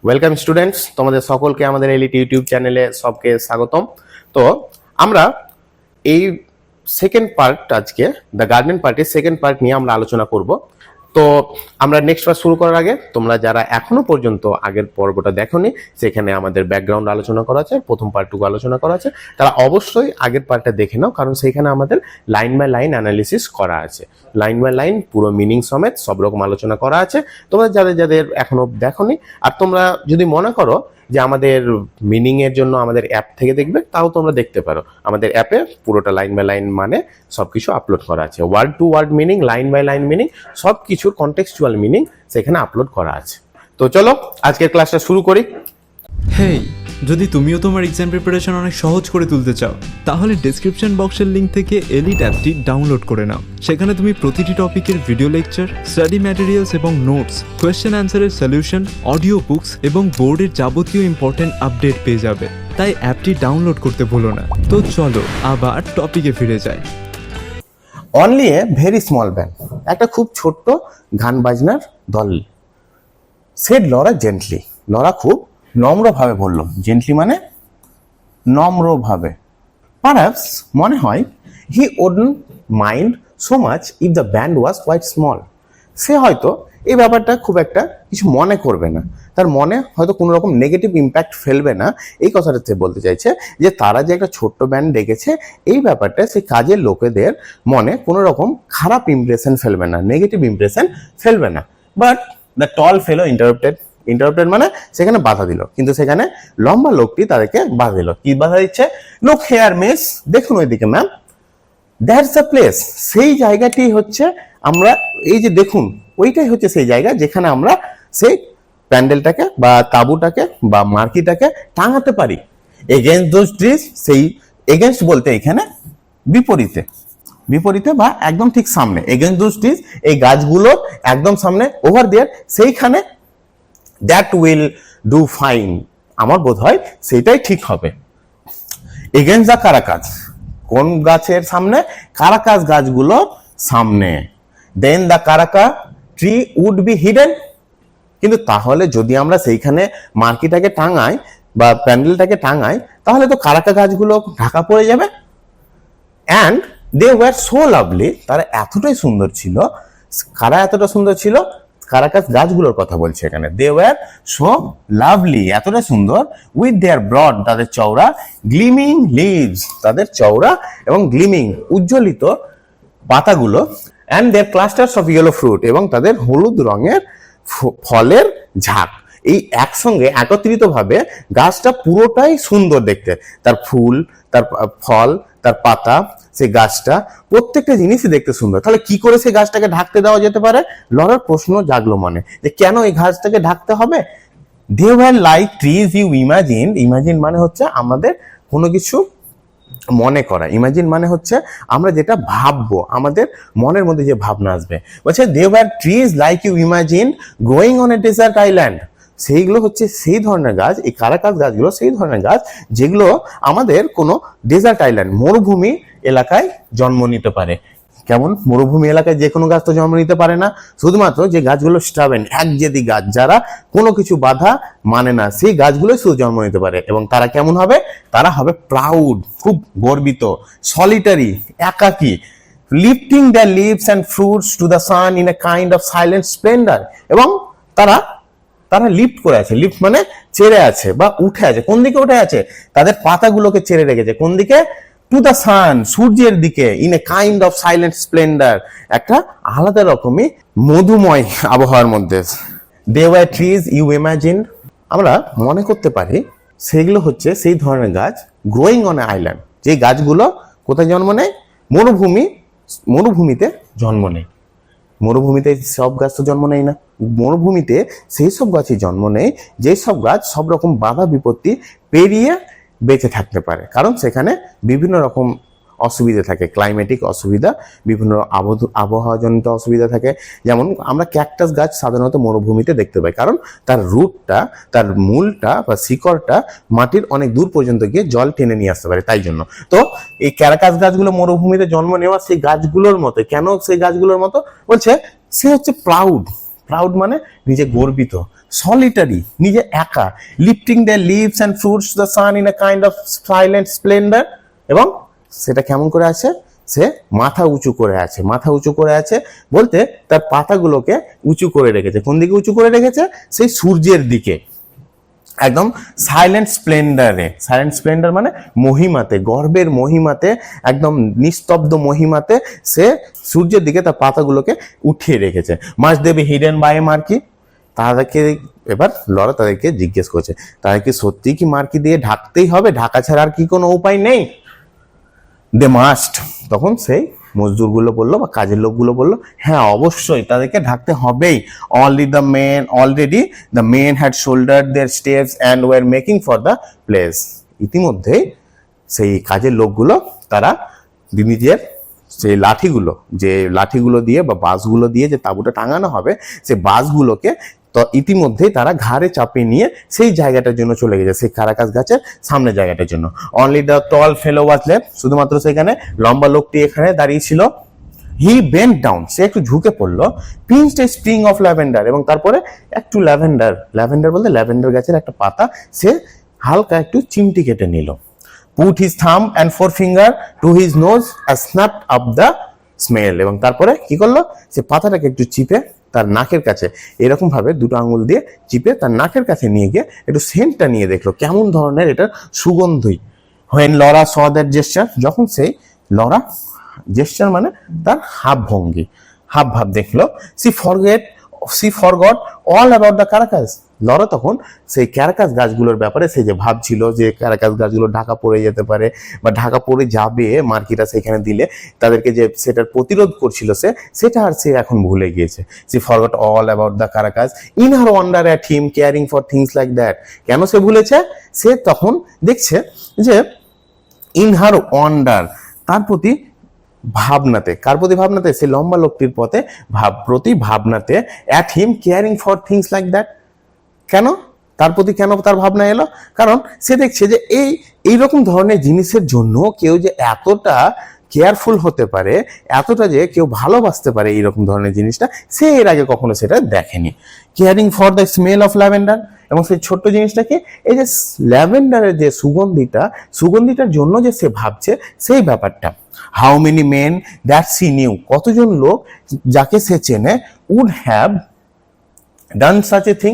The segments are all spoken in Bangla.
ওয়েলকাম স্টুডেন্টস, তোমাদের সকলকে আমাদের এলিট ইউটিউব চ্যানেলে সবকে স্বাগতম। তো আমরা এই সেকেন্ড পার্ট, আজকে দ্য গার্ডেন পার্টির সেকেন্ড পার্ট নিয়ে আমরা আলোচনা করব। তো আমরা নেক্সট পার্ট শুরু করার আগে তোমরা যারা এখনো পর্যন্ত আগের পর্বটা দেখোনি, সেখানে আমাদের ব্যাকগ্রাউন্ড আলোচনা করা আছে, প্রথম পার্টটুকু আলোচনা করা আছে, তারা অবশ্যই আগের পার্টটা দেখে নাও, কারণ সেইখানে আমাদের লাইন বাই লাইন অ্যানালিসিস করা আছে। লাইন বাই লাইন পুরো মিনিং সমেত সব রকম আলোচনা করা আছে। তোমরা যাদের এখনো দেখোনি, আর তোমরা যদি মনে করো যে আমাদের মিনিং এর জন্য আমাদের অ্যাপ থেকে দেখবে, তাও তোমরা দেখতে পারো। আমাদের অ্যাপে পুরোটা লাইন বাই লাইন মানে সবকিছু আপলোড করা আছে, word to word meaning, line by line meaning, সব কিছুর কনটেক্সচুয়াল মিনিং সেখানে আপলোড করা আছে। তো চলো আজকের ক্লাসটা শুরু করি। হেই, যদি তুমিও তোমার এক্সাম প্রিপারেশন অনেক সহজ করে তুলতে চাও, তাহলে ডেসক্রিপশন বক্সের লিঙ্ক থেকে এলিট অ্যাপটি ডাউনলোড করে নাও। সেখানে তুমি প্রতিটি টপিকের ভিডিও লেকচার, স্টাডি ম্যাটেরিয়ালস এবং নোটস, কোয়েশ্চেন অ্যান্সারের সলিউশন, অডিও বুকস এবং বোর্ডের যাবতীয় ইম্পর্টেন্ট আপডেট পেয়ে যাবে। তাই অ্যাপটি ডাউনলোড করতে ভুলো না। তো চলো আবার টপিকে ফিরে যাই। Only a very small band, একটা খুব ছোট্ট গান বাজনার দল। সেড লরা জেন্টলি, লরা খুব নম্রভাবে বলল। জেন্টলি মানে নম্রভাবে। পারহ্যাপস মনে হয়, he wouldn't mind so much if the band was quite small. সে হয়তো এই ব্যাপারটা খুব একটা কিছু মনে করবে না, তার মনে হয়তো কোনো রকম নেগেটিভ ইম্প্যাক্ট ফেলবে না। এই কথাটা সে বলতে চাইছে যে তারা যে একটা ছোট্ট ব্যান্ড ডেকেছে, এই ব্যাপারটা সেই কাজের লোকেদের মনে কোনো রকম খারাপ ইমপ্রেশন ফেলবে না, নেগেটিভ ইমপ্রেশন ফেলবে না। But the tall fellow interrupted মানে সেখানে বাধা দিল, কিন্তু সেখানে লম্বা লোকটি তাদেরকে বাধা দিল। কি বাধা দিচ্ছে? লুক হেয়ার মিস, দেখুন ওইদিকে ম্যাম, দ্যাটস দ্য প্লেস, সেই জায়গাটি হচ্ছে আমরা, এই যে দেখুন, ওইটাই হচ্ছে সেই জায়গা যেখানে আমরা সেই প্যান্ডেলটাকে বা তাঁবুটাকে বা মার্কিটাকে টাঙাতে পারি। এগেনস্ট দোজ ট্রিজ, সেই এগেনস্ট বলতে এখানে বিপরীতে, বিপরীতে বা একদম ঠিক সামনে। এগেনস্ট দোজ ট্রিজ, এই গাছগুলো একদম সামনে, ওভার দেয়ার, সেইখানে দ্যাট উইল ডু ফাইন, আমার বোধ হয় সেটাই ঠিক হবে। এগেনস্ট দ্য কারাকাস, কোন গাছের সামনে? কারাকাস গাছগুলো সামনে। Then the karaka tree would be hidden, কিন্তু তাহলে যদি আমরা সেইখানে মার্কিটাকে টাঙাই বা প্যান্ডেলটাকে টাঙাই, তাহলে তো কারাকা গাছগুলো ঢাকা পড়ে যাবে। And they were so lovely, তারা এতটাই সুন্দর ছিল। কারা এতটা সুন্দর ছিল? কারাকাস গাছগুলোর কথা বলছে এখানে। দে ওয়ার সো লাভলি, এতটা সুন্দর। উইথ দেয়ার ব্রড, তাদের চওড়া, গ্লিমিং লিভস, তাদের চওড়া এবং গ্লিমিং উজ্জ্বলিত পাতাগুলো, and their clusters of yellow fruit, এবং তাদের হলুদ রঙের ফলের ঝাঁক। এই একসঙ্গে একত্রিত ভাবে গাছটা পুরোটাই সুন্দর দেখতে। তার ফুল, তার ফল, তার পাতা, সেই গাছটা প্রত্যেকটা জিনিসই দেখতে সুন্দর। তাহলে কি করে সেই গাছটাকে ঢাকতে দেওয়া যেতে পারে? লরার প্রশ্ন জাগলো মনে, যে কেন এই গাছটাকে ঢাকতে হবে? They were like trees you imagine, imagine মানে হচ্ছে আমাদের কোনো কিছু মনে করা, ইমাজিন মানে হচ্ছে আমরা যেটা ভাববো, আমাদের মনের মধ্যে যে ভাবনা আসবে। বলছে they were trees like you imagine growing on a desert island, সেইগুলো হচ্ছে সেই ধরনের গাছ, এই কারাকাস গাছগুলো সেই ধরনের গাছ যেগুলো আমাদের কোনো ডেজার্ট আইল্যান্ড, মরুভূমি এলাকায় জন্ম নিতে পারে। কেমন? মরুভূমি এলাকায় যে কোনো গাছ তো জন্ম নিতে পারে না, শুধুমাত্র যে গাছগুলো স্টাবেন, একজেদি গাছ, যারা কোনো কিছু বাধা মানে না, সেই গাছগুলোই শুধু জন্ম নিতে পারে। এবং তারা কেমন হবে? তারা হবে প্রাউড, খুব গর্বিত, সলিটারি, একাকী, lifting the leaves and fruits to the sun in a kind of silent splendour, এবং তারা লিফট করে আছে। লিফট মানে চেড়ে আছে বা উঠে আছে। কোন দিকে উঠে আছে? তাদের পাতাগুলোকে চেড়ে রেখেছে। কোন দিকে? টু দ্য সান, সূর্যের দিকে। In a kind of silent splendour, একটা আলাদা রকমই মধুময় আবহাওয়ার মধ্যে। They were trees you imagine, আমরা মনে করতে পারি সেগুলো হচ্ছে সেই ধরনের গাছ, গ্রোয়িং অন এ আইল্যান্ড, যে গাছগুলো কোথায় জন্ম নেয়? মরুভূমিতে জন্ম নেয়। মরুভূমিতে সব গাছ তো জন্ম নেয় না, মরুভূমিতে সেই সব গাছই জন্ম নেয় যেসব গাছ সব রকম বাধা বিপত্তি পেরিয়ে বেঁচে থাকতে পারে, কারণ সেখানে বিভিন্ন রকম অসুবিধা থাকে, ক্লাইমেটিক অসুবিধা, বিভিন্ন আবহাওয়াজনিত অসুবিধা থাকে। যেমন আমরা ক্যাকটাস গাছ সাধারণত মরুভূমিতে দেখতে পাই, কারণ তার রুটটা, তার মূলটা বা শিকড়টা মাটির অনেক দূর পর্যন্ত গিয়ে জল টেনে নিয়ে আসতে পারে, তাই জন্য। তো এই ক্যারাকাস গাছগুলো মরুভূমিতে জন্ম নেওয়া সেই গাছগুলোর মতো। কেন সেই গাছগুলোর মতো? বলছে সে হচ্ছে প্রাউড, প্রাউড মানে নিজে গর্বিত, সলিটারি, নিজে একা, lifting the leaves and fruits the sun in a kind of silent splendour. এবং সেটা কেমন করে আছে, সে মাথা উঁচু করে আছে। মাথা উঁচু করে আছে বলতে তার পাতাগুলোকে উঁচু করে রেখেছে। কোন দিকে উঁচু করে রেখেছে? সেই সূর্যের দিকে, একদম সাইলেন্ট স্প্লেন্ডারে। সাইলেন্ট স্প্লেন্ডার মানে মহিমাতে, গর্বের মহিমাতে, একদম নিস্তব্ধ মহিমাতে সে সূর্যের দিকে তার পাতাগুলোকে উঠিয়ে রেখেছে। Must they be hidden by a marquee? তাদেরকে এবার লরা তাদেরকে জিজ্ঞেস করছে, তাদেরকে সত্যি কি মার্কি দিয়ে ঢাকতেই হবে? ঢাকা ছাড়া আর কি কোনো উপায় নেই? They must. তখন সেই মজদুরগুলো বললো বা কাজের লোকগুলো বললো, হ্যাঁ অবশ্যই তাদেরকে ঢাকতে হবেই। Already the men had shouldered their steps and were making for the place. ইতিমধ্যেই সেই কাজের লোকগুলো তারা নিজের সেই লাঠিগুলো দিয়ে বা বাঁশগুলো দিয়ে যে তাঁবুটা টাঙানো হবে, সেই বাঁশগুলোকে তো ইতিমধ্যেই তারা ঘাড়ে চাপিয়ে নিয়ে সেই জায়গাটার জন্য চলে গেছে, সেই কারাকাস গাছের সামনে জায়গাটার জন্য। Only the tall fellow was left. শুধুমাত্র সেখানে লম্বা লোকটি এখানে দাঁড়িয়ে ছিল। হি বেন্ট ডাউন, সে একটু ঝুঁকে পড়লো। পিঞ্চড এ স্প্রিং অফ ল্যাভেন্ডার, এবং তারপরে একটু ল্যাভেন্ডার বলতে ল্যাভেন্ডার গাছের একটা পাতা সে হালকা একটু চিমটি কেটে নিল। Put his thumb and forefinger to his nose and snapped up the smell. এবং তারপরে কি করলো, সে পাতাটাকে একটু চিপে তার নাকের কাছে এরকম ভাবে দুটো আঙুল দিয়ে চিপে তার নাকের কাছে নিয়ে গিয়ে একটু সেন্টটা নিয়ে দেখলো কেমন ধরনের এটা সুগন্ধই। When Laura saw that jester, যখন সেই লরা জেস্টার মানে তার হাবভাব দেখলো, she forgot all about the karakas. Laura তখন সেই ক্যারাকাস গাছগুলোর ব্যাপারে সে যে ভাবছিল যে ক্যারাকাস গাছগুলো ঢাকা পড়ে যেতে পারে বা ঢাকা পড়ে যাবে মার্কিটা সেখানে দিলে, তাদেরকে যে সেটার প্রতিরোধ করছিল সেটা আর সে এখন ভুলে গিয়েছে। She forgot all about the karakas in her wonder at him caring for things like that. কেন সে ভুলেছে? সে তখন দেখছে যে ইন হার ওয়ান্ডার, তার প্রতি ভাবনাতে, কার প্রতি ভাবনাতে? সে লম্বা লোকটির প্রতি ভাবনাতে, at him caring for things like that. কেন তার প্রতি কেন তার ভাবনা এলো? কারণ সে দেখছে যে এইরকম ধরনের জিনিসের জন্য কেউ যে এতটা কেয়ারফুল হতে পারে, এতটা যে কেউ ভালোবাসতে পারে এইরকম ধরনের জিনিসটা, সে এর আগে কখনো সেটা দেখেনি। Caring for the smell of lavender, এবং সেই ছোট্ট জিনিসটাকে এই যে ল্যাভেন্ডারের যে সুগন্ধিটার জন্য যে সে ভাবছে সেই ব্যাপারটা। How many men that she knew, কতজন লোক যাকে সে চেনে, would have done such a thing,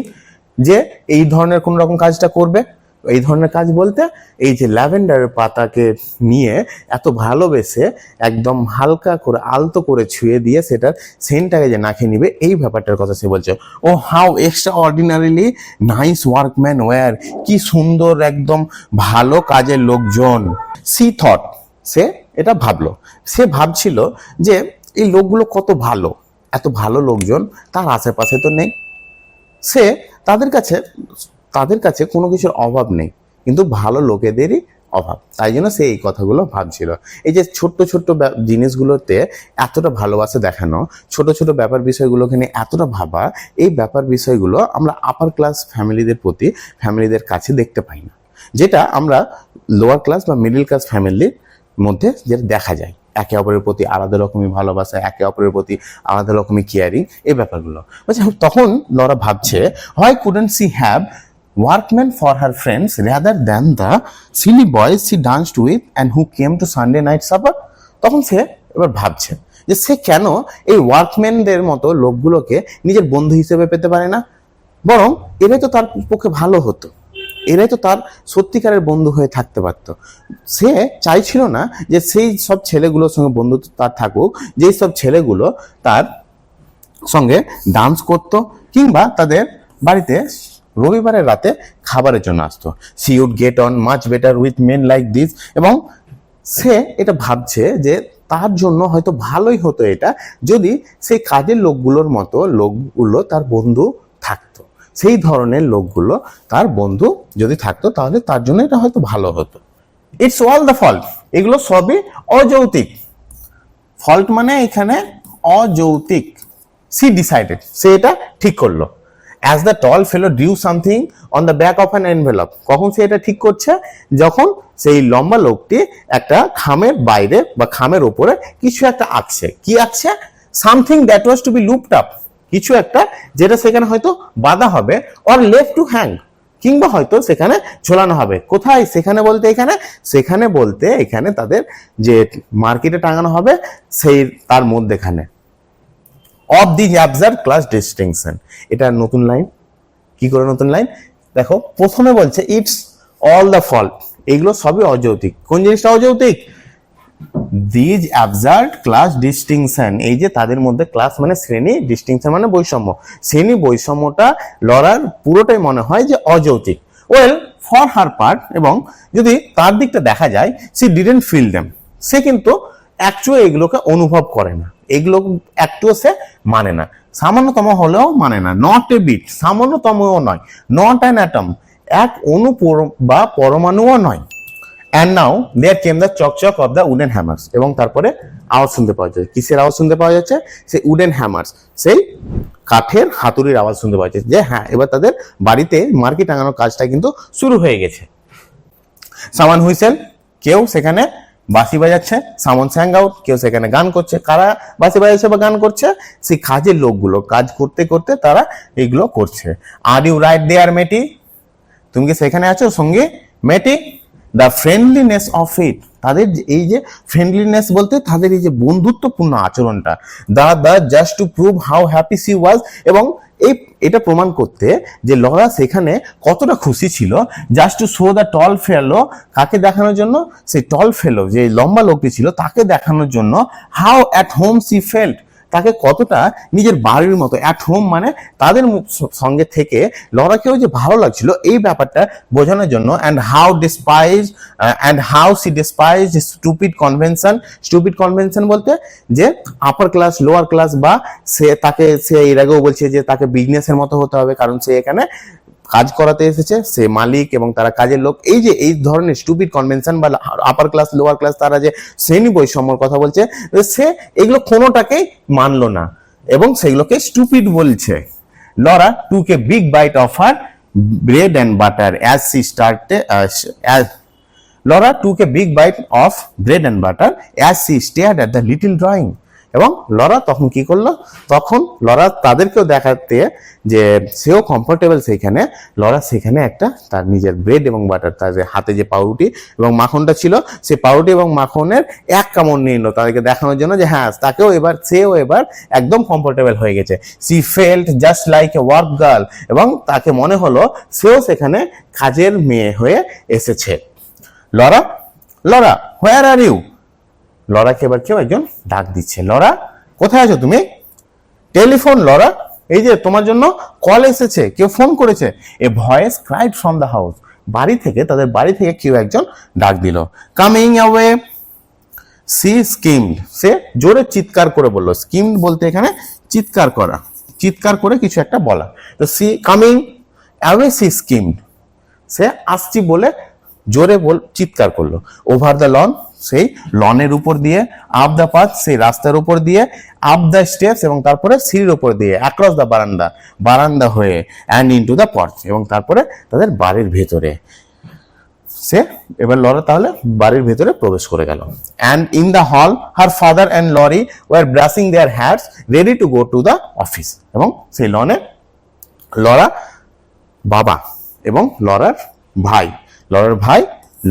যে এই ধরনের কোন রকম কাজটা করবে। এই ধরনের কাজ বলতে এই যে ল্যাভেন্ডারের পাতাকে নিয়ে এত ভালোবেসে একদম হালকা করে আলতো করে ছুঁয়ে দিয়ে সেটার সেন্টটাকে যে নাকে নিবে, এই ব্যাপারটার কথা সে বলছে। Oh how extraordinarily nice workman were, কি সুন্দর একদম ভালো কাজের লোকজন। সি থট, সে এটা ভাবলো, সে ভাবছিল যে এই লোকগুলো কত ভালো, এত ভালো লোকজন তার আশেপাশে তো নেই। সে তাদের কাছে কোনো কিছুর অভাব নেই, কিন্তু ভালো লোকেদেরই অভাব। তাই জন্য সে এই কথাগুলো ভাবছিল। এই যে ছোট্ট জিনিসগুলোতে এতটা ভালোবাসা দেখানো, ছোট ছোট ব্যাপার বিষয়গুলোকে নিয়ে এতটা ভাবা, এই ব্যাপার বিষয়গুলো আমরা আপার ক্লাস ফ্যামিলিদের কাছে দেখতে পাই না, যেটা আমরা লোয়ার ক্লাস বা মিডল ক্লাস ফ্যামিলির মধ্যে যেটা দেখা যায়। একে অপরের প্রতি আলাদা রকমই ভালোবাসা, একে অপরের প্রতি আলাদা রকমই কেয়ারিং, এই ব্যাপারগুলো। তখন লরা ভাবছে, why couldn't she have workmen for her friends rather than the silly boys she danced with and who came to Sunday night supper? তখন সে এবার ভাবছে যে সে কেন এই ওয়ার্কম্যানদের মতো লোকগুলোকে নিজের বন্ধু হিসেবে পেতে পারে না, বরং এরাই তো তার পক্ষে ভালো হতো, এরাই তো তার সত্যিকারের বন্ধু হয়ে থাকতে পারত। সে চাইছিল না যে সেই সব ছেলেগুলোর সঙ্গে বন্ধুত্ব তার থাকুক, যেই সব ছেলেগুলো তার সঙ্গে ডান্স করতো কিংবা তাদের বাড়িতে রবিবারের রাতে খাবারের জন্য আসতো। She would get on much better with men like this, এবং সে এটা ভাবছে যে তার জন্য হয়তো ভালোই হতো এটা যদি সেই কাজের লোকগুলো তার বন্ধু থাকতো, সেই ধরনের লোকগুলো তার বন্ধু যদি থাকতো, তাহলে তার জন্য এটা হয়তো ভালো হতো। ইটস অল দ্য ফল্ট, এগুলো সবই অযৌক্তিক। ফল্ট মানে এখানে অযৌক্তিক। সি ডিসাইডেড, সে এটা ঠিক করলো। As the tall fellow drew something on the back of an envelope, কখন সে এটা ঠিক করছে? যখন সেই লম্বা লোকটি একটা খামের বাইরে বা খামের উপরে কিছু একটা আঁকছে। কি আঁকছে? Something that was to be looped up, কিছু একটা যেটা সেখানে হয়তো বাঁধা হবে, অর লেফট টু হ্যাং, কিংবা হয়তো সেখানে ঝোলানো হবে। কোথায় সেখানে বলতে এখানে, সেখানে বলতে এখানে তাদের যে মার্কেটে টাঙানো হবে সেই তার মধ্যেখানে। Of the absurd class distinction, এটা নতুন লাইন। কি করে নতুন লাইন? দেখো প্রথমে বলছে ইটস অল দ্য ফল্ট, এগুলো সবই অযৌক্তিক। কোন জিনিসটা অযৌক্তিক? দিজ অ্যাবসার্ড ক্লাস ডিস্টিংশন, এই যে তাদের মধ্যে ক্লাস মানে শ্রেণী, ডিস্টিংশন মানে বৈষম্য, শ্রেণী বৈষম্যটা লরার পুরোটাই মনে হয় যে অযৌক্তিক। ওয়েল ফর হার পার্ট, এবং যদি তার দিকটা দেখা যায়, সি ডিডন্ট ফিল দেম, সে কিন্তু অ্যাকচুয়ালি এগুলোকে অনুভব করে না, এগুলো একটুও সে মানে না, সামান্যতম হলেও মানে না। নট এ বিট, সামান্যতমও নয়। নট অ্যান অ্যাটম, এক অণু বা পরমাণুও নয়। And now there came the চকচক of the wooden hammers, এবং তারপরে আওয়াজ শুনতে পাওয়া যাচ্ছে। কিসের আওয়াজ শুনতে পাওয়া যাচ্ছে? সেই উডেন হ্যামার্স, সেই কাঠের হাতুড়ির আওয়াজ শুনতে পাওয়া যাচ্ছে, যে হ্যাঁ এবার তাদের বাড়িতে মার্কেট টাঙানোর কাজটা কিন্তু শুরু হয়ে গেছে। সামান হুইসেল, কেউ সেখানে বাঁশি বাজাচ্ছে। সামন স্যাং আউট, কেউ সেখানে গান করছে। কারা বাঁশি বাজাচ্ছে বা গান করছে? সেই কাজের লোকগুলো, কাজ করতে করতে তারা এগুলো করছে। আর ইউ রাইট দেয়ার মেটি, তুমি কি সেখানে আছো সঙ্গে? মেটি, দ্য ফ্রেন্ডলিনেস অফ ইট, তাদের এই যে ফ্রেন্ডলিনেস বলতে তাদের এই যে বন্ধুত্বপূর্ণ আচরণটা, the just to prove how happy C ওয়াজ, এবং এটা প্রমাণ করতে যে লরা সেখানে কতটা খুশি ছিল। Just to show the tall fellow, কাকে দেখানোর জন্য? সেই টল ফেলো, যে লম্বা লোকটি ছিল তাকে দেখানোর জন্য। How at home she felt, তাকে কতটা নিজের বাড়ির মতো, অ্যাট হোম মানে তাদের সঙ্গে থেকে লরাকেও যে ভালো লাগছিল এই ব্যাপারটা বোঝানোর জন্য। And how she despised stupid convention. Stupid convention বলতে যে আপার ক্লাস লোয়ার ক্লাস, বা সে এর আগেও বলছে যে তাকে বিজনেসের মতো হতে হবে, কারণ সে এখানে কাজ করাতে এসেছে, সে মালিক এবং তারা কাজের লোক। এই যে এই ধরনের স্টুপিড কনভেনশন বা আপার ক্লাস লোয়ার ক্লাস, তারা যে শ্রেণী বৈষম্যর কথা বলছে, সে এগুলো কোনোটাকেই মানলো না এবং সেগুলোকে স্টুপিড বলছে। Laura took a big byte of her bread and butter as she started Laura took a big bite of bread and butter as she stared at the little drawing. এবং লরা তখন কি করলো? তখন লরা তাদেরকেও দেখাতে যে সেও কমফোর্টেবল সেইখানে, লরা সেখানে একটা তার নিজের ব্রেড এবং বাটার, তার হাতে যে পাউরুটি এবং মাখনটা ছিল, সেই পাউরুটি এবং মাখনের এক কামড় নিয়ে নিল তাদেরকে দেখানোর জন্য যে হ্যাঁ সেও এবার একদম কমফোর্টেবল হয়ে গেছে। She felt just like a work girl, এবং তাকে মনে হলো সেও সেখানে কাজের মেয়ে হয়ে এসেছে। Laura, where are you? লরাকে এবার কেউ একজন ডাক দিচ্ছে। লরা, কোথায় আছো তুমি? টেলিফোন, লরা, এই যে তোমার জন্য কল এসেছে, কেউ ফোন করেছে। A voice cried from the house, তাদের বাড়ি থেকে কেউ একজন ডাক দিল। কামিং অ্যাওয়ে, সি স্কিমড, সে জোরে চিৎকার করে বললো। স্কিমড বলতে এখানে চিৎকার করা, চিৎকার করে কিছু একটা বলা। তো she coming away, she skimmed, সে আসছি বলে জোরে চিৎকার করলো। ওভার দ্য লন, সেই লনের উপর দিয়ে, আপ দ্য পাথ, সেই রাস্তার উপর দিয়ে, আপ দ্য স্টেপস, এবং তারপরে সিঁড়ির উপর দিয়ে, অ্যাক্রস দ্য বারান্দা হয়ে, অ্যান্ড ইনটু দ্য পর্চ, এবং তারপরে তাদের বাড়ির ভেতরে। সে এবার লরা তাহলে বাড়ির ভেতরে প্রবেশ করে গেল। And in the hall her father and Laurie were brushing their hats ready to go to the office, এবং সেই লনে লরা বাবা এবং লরার ভাই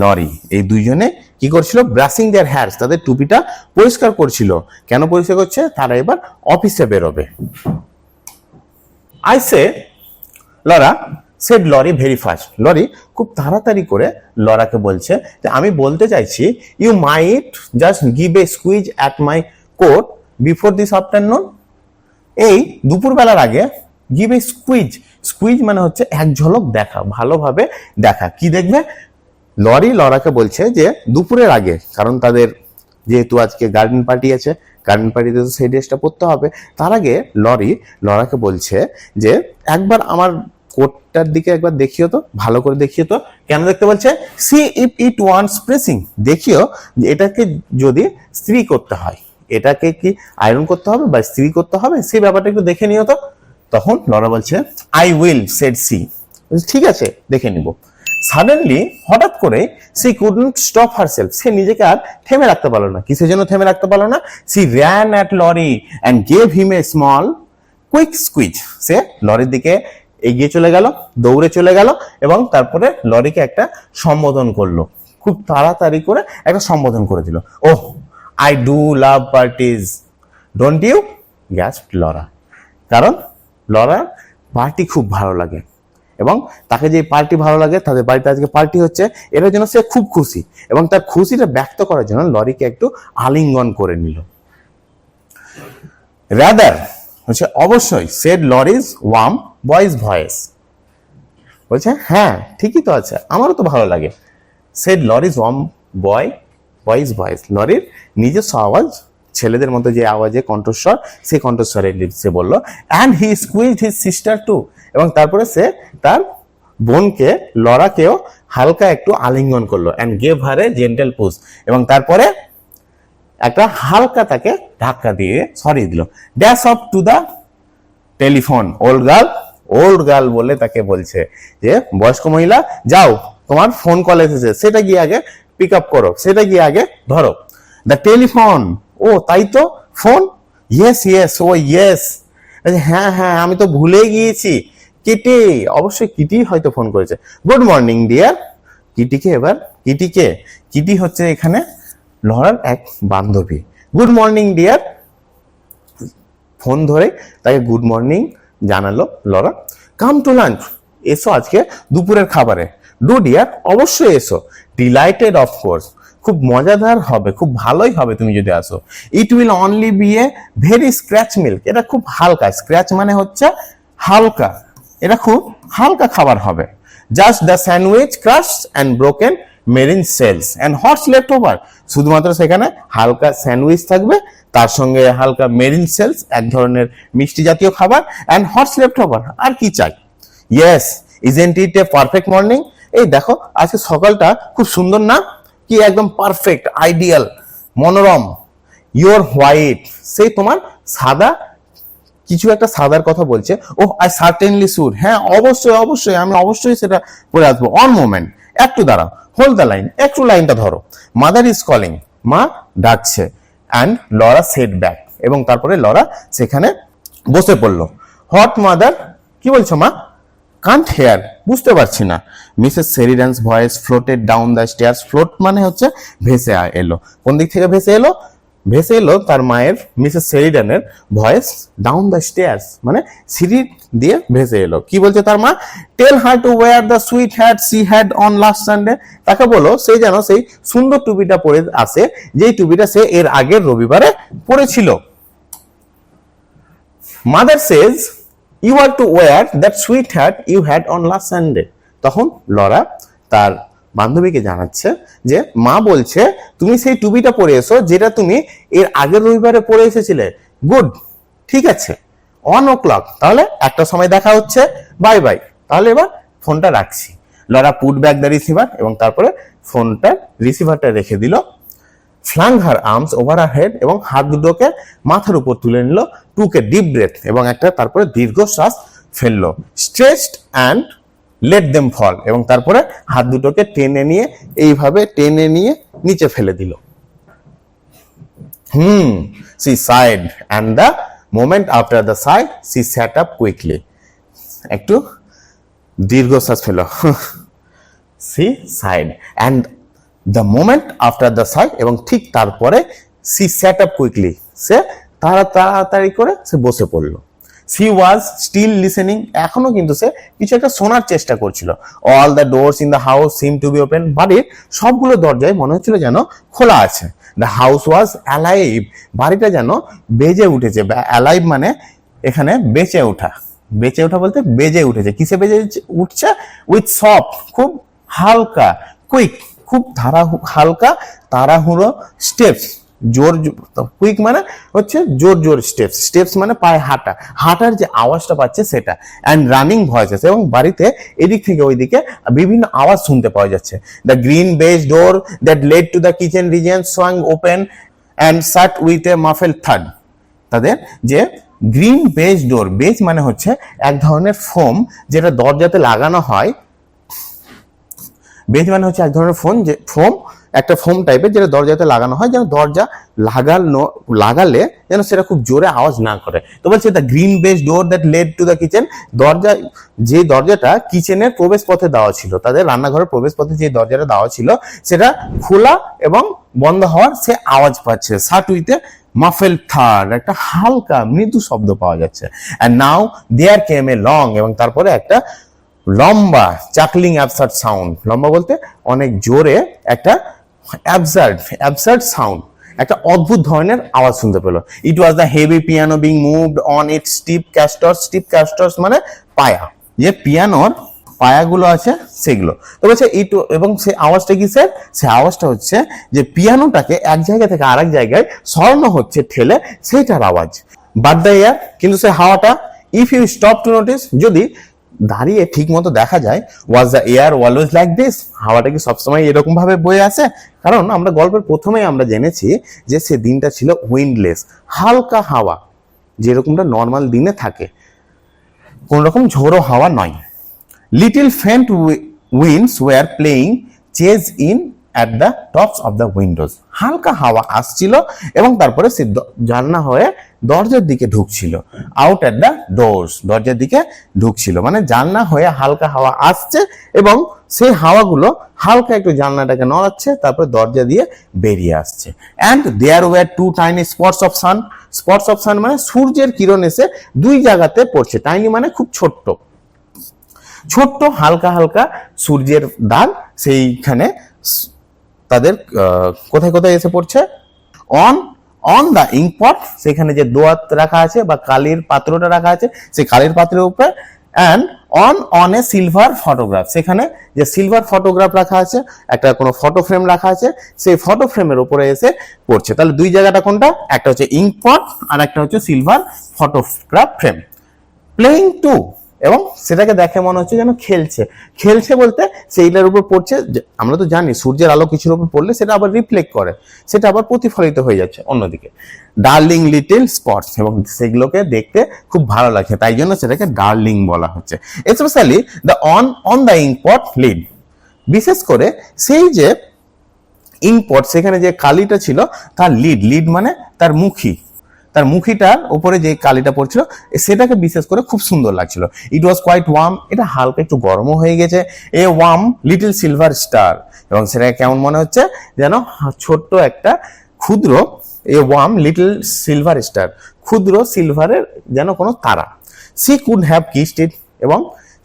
লরি, এই দুইজনে কি করছিল? ব্রাশিং দেয়ার হ্যাটস, তাদের টুপিটা পরিষ্কার করছিল। কেন পরিষ্কার করছে? তারা এবার অফিসে বেরোবে। I say Laura said Laurie very fast, Laurie খুব তাড়াতাড়ি করে লরাকে বলছে যে আমি বলতে চাইছি, you might just give a squiz at my coat before this afternoon. এই দুপুরবেলার আগে গিভ এ স্কুইজ মানে হচ্ছে এক ঝলক দেখা, ভালোভাবে দেখা। কি দেখবে? লরাকে বলছে যে দুপুরের আগে, কারণ তাদের যেহেতু আজকে গার্ডেন পার্টি আছে, গার্ডেন পার্টিতে তো সেই ড্রেসটা পরতে হবে, তার আগে লরাকে বলছে যে একবার আমার কোটটার দিকে একবার দেখিও তো, ভালো করে দেখিও তো। কেন দেখতে বলছে? See if it wants pressing, দেখিও যে এটাকে যদি ইস্ত্রি করতে হয়, এটাকে কি আয়রন করতে হবে বা ইস্ত্রি করতে হবে, সেই ব্যাপারটা একটু দেখে নিও তো। তখন লরা বলছে আই উইল, সেড সি, ঠিক আছে দেখে নিব। সাডেনলি, হঠাৎ করে, সি কুডন্ট স্টপ হারসেলফ, সে নিজেকে আর থেমে রাখতে পারলো না। কিসের জন্য থেমে রাখতে পারলো না? She ran at Laurie and gave him a small quick squeeze, সে লরির দিকে এগিয়ে চলে গেল, দৌড়ে চলে গেল এবং তারপরে লরিকে একটা সম্বোধন করলো, খুব তাড়াতাড়ি করে একটা সম্বোধন করে দিল। Oh, I do love parties, don't you, gasped Laura. কারণ লরার পার্টি খুব ভালো লাগে এবং তাকে যে পার্টি ভালো লাগে, তাদের বাড়িতে আজকে পার্টি হচ্ছে, এটার জন্য সে খুব খুশি এবং তার খুশিটা ব্যক্ত করার জন্য লরিকে একটু আলিঙ্গন করে নিল। রাদার হচ্ছে অবশ্যই, সেড লরিজ ওয়ার্ম বয়েজ ভয়েস, বলছে হ্যাঁ ঠিকই তো আছে, আমারও তো ভালো লাগে। সেড লরিজ ওয়ার্ম বয়েজ ভয়েস, লরির নিজস্ব আওয়াজ, ছেলেদের মতো যে আওয়াজে কণ্ঠস্বর, সেই কণ্ঠস্বরে সে বলল। And he squeezed his sister too, এবং তারপরে সে তার বোনকে, লরাকেও হালকা একটু আলিঙ্গন করলো। And gave her a gentle push, এবং তারপরে একটা হালকা তাকে ধাক্কা দিয়ে সরিয়ে দিল। Dash off to the telephone, old girl বলে তাকে বলছে যে বয়স্ক মহিলা, যাও তোমার ফোন কল এসেছে, সেটা গিয়ে আগে পিক আপ করো, সেটা গিয়ে আগে ধরো। দ্য টেলিফোন, ও তাই তো, ফোন, ইয়েস ও ইয়েস, হ্যাঁ হ্যাঁ আমি তো ভুলে গিয়েছি, কিটি, অবশ্যই কিটি হয়তো ফোন করেছে। গুড মর্নিং ডিয়ার, কিটি হচ্ছে এখানে লরার এক বান্ধবী। গুড মর্নিং ডিয়ার, ফোন ধরে তাকে গুড মর্নিং জানালো লরা। কাম টু লাঞ্চ, এসো আজকে দুপুরের খাবারে। ডু ডিয়ার, অবশ্যই এসো। ডিলাইটেড অফ কোর্স, খুব মজাদার হবে, খুব ভালোই হবে তুমি যদি আসো। It will only B a very scratch milk, এটা খুব হালকা, স্ক্র্যাচ মানে হচ্ছে হালকা, এটা খুব হালকা খাবার হবে। Just the sandwich crush and broken marine cells and huts left over, শুধুমাত্র সেখানে হালকা স্যান্ডউইচ থাকবে, তার সঙ্গে হালকা মেরিন সেলস, এক ধরনের মিষ্টি জাতীয় খাবার, অ্যান্ড হটস লেফট ওভার, আর কি চাই। Yes, isn't it A perfect morning, এই দেখো আজকে সকালটা খুব সুন্দর না, কি একদম পারফেক্ট, আইডিয়াল, মনোরম। ইউর হোয়াইট, সেই তোমার সাদা, কিছু একটা সাদার কথা বলছে। ও আই সার্টেনলি শুড, হ্যাঁ অবশ্যই আমি অবশ্যই সেটা পরে আসবো। অন মোমেন্ট, একটু দাঁড়াও। হোল্ড দ্য লাইন, একটু লাইনটা ধরো। মাদার ইজ কলিং, মা ডাকছে। অ্যান্ড লরা সেট ব্যাক, এবং তারপরে লরা সেখানে বসে পড়লো। হট মাদার, কি বলছো মা? কান্ট হেয়ার, বুঝতে পারছি না। Mrs Sheridan's voice floated down the stairs, float মানে হচ্ছে ভেসে এলো। কোন দিক থেকে ভেসে এলো? ভেসে এলো তার মায়ের, মিসেস সেরিডানের ভয়েস ডাউন দ্য স্টেয়ার্স মানে সিঁড়ি দিয়ে ভেসে এলো। কি বলছে তার মা? Tell her to wear the sweet hat she had on last Sunday, তাকে বলো সে যেন সেই সুন্দর টুপিটা পরে আসে, যেই টুপিটা সে এর আগের রবিবারে পরেছিল। Mother says you are to wear that sweet hat you had on last Sunday, তখন লরা তার বান্ধবীকে জানাচ্ছে যে মা বলছে তুমি সেই টুপিটা পরে এসো যেটা তুমি এর আগের রবিবারে পরে এসেছিলে। গুড, ঠিক আছে। 1 o'clock, তাহলে একটা সময় দেখা হচ্ছে, বাই বাই। তাহলে এবার ফোনটা রাখছি। Laura put back the receiver, এবং তারপরে ফোনটা রিসিভারটা রেখে দিল। ফ্লাং হার আর্মস ওভার হার হেড, এবং হাত দুটোকে মাথার উপর তুলে নিল। টুক এ ডিপ ব্রেথ, এবং একটা তারপরে দীর্ঘশ্বাস ফেললো। স্ট্রেচড অ্যান্ড লেট দেম ফল, এবং তারপরে হাত দুটোকে টেনে নিয়ে, এইভাবে টেনে নিয়ে নিচে ফেলে দিল। She sighed and the moment after the sigh she sat up quickly, একটু দীর্ঘশ্বাস ফেলো। She sighed and the moment after the sigh, এবং ঠিক তারপরে সি স্যাট আপ কুইকলি, সে তাড়াতাড়ি করে সে বসে পড়লো। সি ওয়াজ স্টিল লিসেনিং, এখনো কিন্তু সে কিছু একটা শোনার চেষ্টা করছিল। All the doors in the house seem to be open, বাড়ির সবগুলো দরজায় মনে হচ্ছিল যেন খোলা আছে। দ্য হাউস ওয়াজ অ্যালাইভ, বাড়িটা যেন বেজে উঠেছে। অ্যালাইভ মানে এখানে বেঁচে ওঠা, বেঁচে ওঠা বলতে বেজে উঠেছে। কিসে বেজে উঠছে? উইথ সফট, খুব হালকা, কুইক, খুব হালকা তাড়াহুড়ো স্টেপস, জোর, কুইক মানে হচ্ছে জোর স্টেপস, স্টেপস মানে পায়ে হাঁটা, হাঁটার যে আওয়াজটা পাচ্ছে সেটা। অ্যান্ড রানিং ভয়েসেস, এবং বাড়িতে এদিক থেকে ওইদিকে বিভিন্ন আওয়াজ শুনতে পাওয়া যাচ্ছে। The green baize door that led to the kitchen region swung open and shut with a muffled thud, তাদের যে গ্রিন বেজ ডোর, বেজ মানে হচ্ছে এক ধরনের ফোম যেটা দরজাতে লাগানো হয়। বেজ মানে হচ্ছে এক ধরনের ফোম, যে ফোম, একটা ফোম টাইপের যেটা দরজাতে লাগানো হয় যেন দরজা লাগালে যেন সেটা খুব জোরে আওয়াজ না করে। তো বলছে the green base door that led to the kitchen, যে দরজাটা কিচেনের প্রবেশ পথে দেওয়া ছিল, তাদের রান্নাঘরের প্রবেশ পথে যে দরজাটা দেওয়া ছিল সেটা খোলা এবং বন্ধ হওয়ার সে আওয়াজ পাচ্ছে। সাট উইথ এ মাফেল থার্ড, একটা হালকা মৃদু শব্দ পাওয়া যাচ্ছে। And now there came a long, এবং তারপরে একটা লম্বা চাকলিং অ্যাবসার্ড সাউন্ড, লম্বা বলতে অনেক জোরে একটা অ্যাবসার্ড সাউন্ড, একটা অদ্ভুত ধরনের আওয়াজ শুনতে পেল। It was the heavy piano being moved on its stiff castors, stiff castors মানে পায়া, যে পিয়ানোর পায়াগুলো আছে সেগুলো। তো বলছে ইট, এবং সেই আওয়াজটা কি স্যার? সে আওয়াজটা হচ্ছে যে পিয়ানোটাকে এক জায়গা থেকে আরেক জায়গায় সরানো হচ্ছে ঠেলে, সেইটার আওয়াজ। বাট দ্য এয়ার, কিন্তু সে হাওয়াটা, if you stop to notice, যদি দাঁড়িয়ে ঠিক মতো দেখা যায়, was the air always like this, হাওয়াটা কি সবসময় এরকম ভাবে বয়ে আসে? কারণ আমরা গল্পের প্রথমেই আমরা জেনেছি যে সে দিনটা ছিল উইন্ডলেস, হালকা হাওয়া, যেরকমটা নর্মাল দিনে থাকে, কোন রকম ঝোড়ো হাওয়া নয়। Little faint winds were playing chase in at the tops of the windows, হালকা হাওয়া আসছিল এবং তারপরে সে জানলা হয়ে দরজার দিকে ঢুকছিল। আউট অ্যাট দ্য ডোরস, দরজার দিকে ঢুকছিল, মানে জানলা হয়ে হালকা হাওয়া আসছে এবং সেই হাওয়াগুলো হালকা একটু জানলাটাকে নড়াচ্ছে, তারপর দরজা দিয়ে বেরিয়ে আসছে। And there were two tiny spots of sun, spots of sun মানে সূর্যের কিরণ এসে দুই জায়গাতে পড়ছে। টাইনি মানে খুব ছোট্ট ছোট্ট হালকা হালকা সূর্যের দাগ সেইখানে তাদের কোথায় কোথায় এসে পড়ছে। অন দ্য ইঙ্কপট, সেখানে যে দোয়াত রাখা আছে বা কালির পাত্রটা রাখা আছে, সেই কালির পাত্রের উপরে। And on a silver photograph, সেখানে যে সিলভার ফটোগ্রাফ রাখা আছে, একটা কোনো ফটো ফ্রেম রাখা আছে, সেই ফটো ফ্রেমের উপরে এসে পড়ছে। তাহলে দুই জায়গাটা কোনটা? একটা হচ্ছে ইঙ্কপট আর একটা হচ্ছে silver photograph frame. Playing two, এবং সেটাকে দেখে মনে হচ্ছে যেন খেলছে। খেলছে বলতে সেইটার উপর পড়ছে, আমরা তো জানি সূর্যের আলো কিছুর উপর পড়লে সেটা আবার রিফ্লেক্ট করে, সেটা আবার প্রতিফলিত হয়ে যাচ্ছে অন্যদিকে। ডার্লিং লিটল স্পটস, এবং সেগুলোকে দেখতে খুব ভালো লাগছে, তাই জন্য সেটাকে ডার্লিং বলা হচ্ছে। Specially the on the inkpot lid, বিশেষ করে সেই যে ইঙ্কপট, সেখানে যে কালিটা ছিল তার লিড মানে তার মুখিটার উপরে যে কালিটা পড়ছিল সেটাকে বিশেষ করে খুব সুন্দর লাগছিল। ইট ওয়াজ কোয়াইট ওয়ার্ম, এটা হালকা একটু গরমও হয়ে গেছে। এ ওয়ার্ম লিটল সিলভার স্টার, এবং সেটাকে কেমন মনে হচ্ছে যেন ছোট্ট একটা ক্ষুদ্র, এ ওয়ার্ম লিটল সিলভার স্টার, ক্ষুদ্র সিলভারের যেন কোনো তারা। সি কুড হ্যাভ কিসড ইট, এবং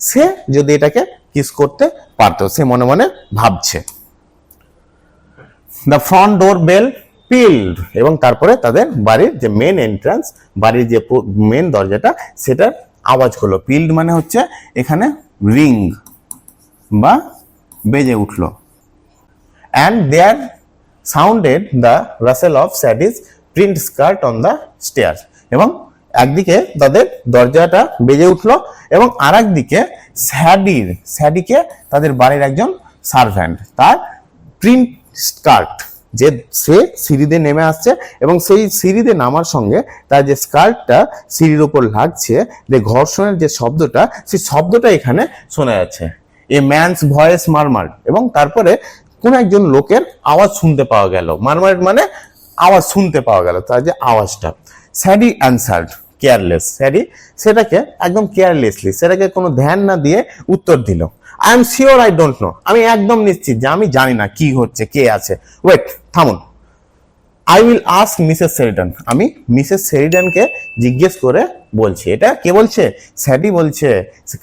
সে যদি এটাকে কিস করতে পারতো, সে মনে মনে ভাবছে। The front door bell peeled, এবং তারপরে তাদের বাড়ির যে মেন এন্ট্রান্স, বাড়ির যে মেন দরজাটা, সেটার আওয়াজ হলো। পিল্ড মানে হচ্ছে এখানে রিং বা বেজে উঠলো। And there sounded the rustle of Sadie's print skirt on the stairs, এবং একদিকে তাদের দরজাটা বেজে উঠলো এবং আর একদিকে স্যাডিকে তাদের বাড়ির একজন সার্ভ্যান্ট, তার প্রিন্ট স্কার্ট, যে সে সিঁড়িতে নেমে আসছে এবং সেই সিঁড়িতে নামার সঙ্গে তার যে স্কার্টটা সিঁড়ির উপর লাগছে, যে ঘর্ষণের যে শব্দটা, সেই শব্দটা এখানে শোনা যাচ্ছে। এ ম্যানস ভয়েস মারমার, এবং তারপরে কোন একজন লোকের আওয়াজ শুনতে পাওয়া গেল। মারমার মানে আওয়াজ শুনতে পাওয়া গেল, তার যে আওয়াজটা। স্যাডি অ্যান্সার্ড কেয়ারলেস, স্যাডি সেটাকে একদম কেয়ারলেসলি, সেটাকে কোনো ধ্যান না দিয়ে উত্তর দিল। I am sure I don't know, আমি একদম নিশ্চিত যে আমি জানি না কি হচ্ছে, কে আছে। ওয়েট, থামুন। I will ask Mrs Sheridan, আমি মিসেস শেরিডানকে জিজ্ঞেস করে বলছি। এটা কে বলছে? স্যাডি বলছে।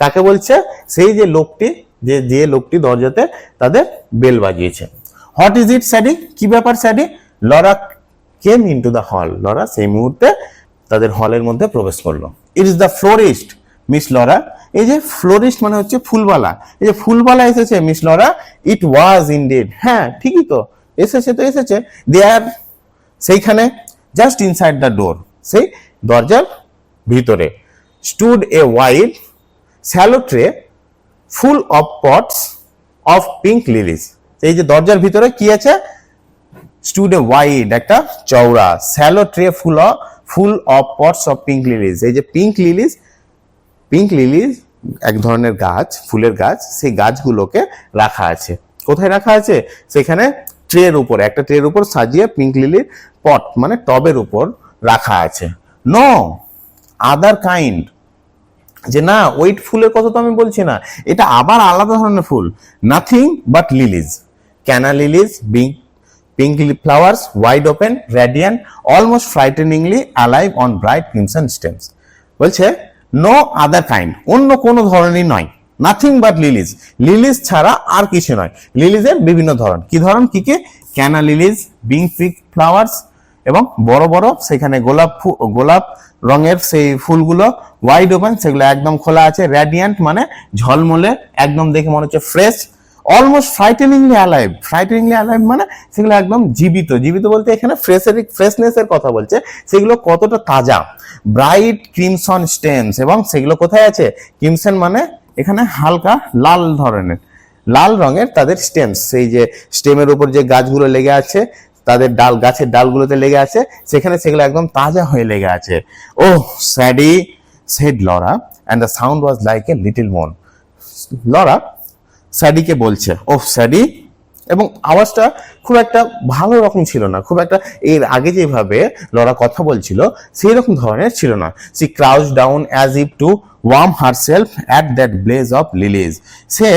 কাকে বলছে? সেই যে লোকটি, যে লোকটি দরজাতে তাদের বেল বাজিয়েছে। হোয়াট ইজ ইট স্যাডি, কি ব্যাপার Sadie? Laura came into the hall, Laura সেই মুহূর্তে তাদের হলের মধ্যে প্রবেশ করলো। It is the florist Miss Laura, এই যে ফ্লোরিস্ট মানে হচ্ছে ফুলবালা, এই যে ফুলবালা এসেছে মিস লরা। ইট ওয়াজ ইনডিড, হ্যাঁ ঠিকই তো, এসেছে। দে আর, সেইখানে জাস্ট ইনসাইড দ্য ডোর, সেই দরজার ভিতরে, stood a wide shallow tray full of pots of pink Lily's, এই যে দরজার ভিতরে কি আছে? স্টুড এ ওয়াইড, একটা চওড়া, shallow tray full of pots of pink Lily's, এই যে পিঙ্ক লিলিস এক ধরনের গাছ, ফুলের গাছ, সেই গাছগুলোকে রাখা আছে। কোথায় রাখা আছে? সেখানে ট্রের উপরে, একটা ট্রের উপর সাজিয়ে পিঙ্ক লিলির পট মানে টবের উপর রাখা আছে। নো আদার কাইন্ড, যে না ওই ফুলের কথা তো আমি বলছি না, এটা আবার আলাদা ধরনের ফুল। Nothing but lilies, canna lilies being pink flowers, wide open, radiant, almost frighteningly alive on bright crimson stems. বলছে নো আদার কাইন্ড, অন্য কোনো ধরনের নয়, নাথিং বাট লিলিজ, লিলিজ ছাড়া আর কিছু নয়। লিলিজের বিভিন্ন ধরন, কি ধরন কি কি? ক্যানা লিলিজ, বিং পিঙ্ক ফ্লাওয়ার্স, এবং বড় বড় সেখানে গোলাপ রঙের সেই ফুলগুলো, ওয়াইড ওপেন সেগুলো একদম খোলা আছে, রেডিয়েন্ট মানে ঝলমলে, একদম দেখে মনে হচ্ছে ফ্রেশ, অলমোস্ট ফ্রাইটেনিংলি অ্যালাইভ, ফ্রাইটেনিংলি অ্যালাইভ মানে সেগুলো একদম জীবিত, জীবিত বলতে এখানে ফ্রেশনেসের কথা বলছে, সেগুলো কতটা তাজা। ব্রাইট ক্রিমসন স্টেমস, এবং সেগুলো কোথায় আছে? ক্রিমসন মানে এখানে হালকা লাল ধরনের, লাল রঙের তাদের স্টেমস, সেই যে স্টেমের উপর যে গাছগুলো লেগে আছে, তাদের ডাল, গাছের ডালগুলোতে লেগে আছে, সেখানে সেগুলো একদম তাজা হয়ে লেগে আছে। Oh Sadie said Laura, and the sound was like a little moan. Laura স্যাডিকে বলছে ও স্যাডি, এবং আওয়াজটা খুব একটা ভালো রকম ছিল না, খুব একটা এর আগে যেভাবে লরা কথা বলছিল সেই রকম ধরনের ছিল না। She crouch down as if to warm herself at that blaze of lilies, সে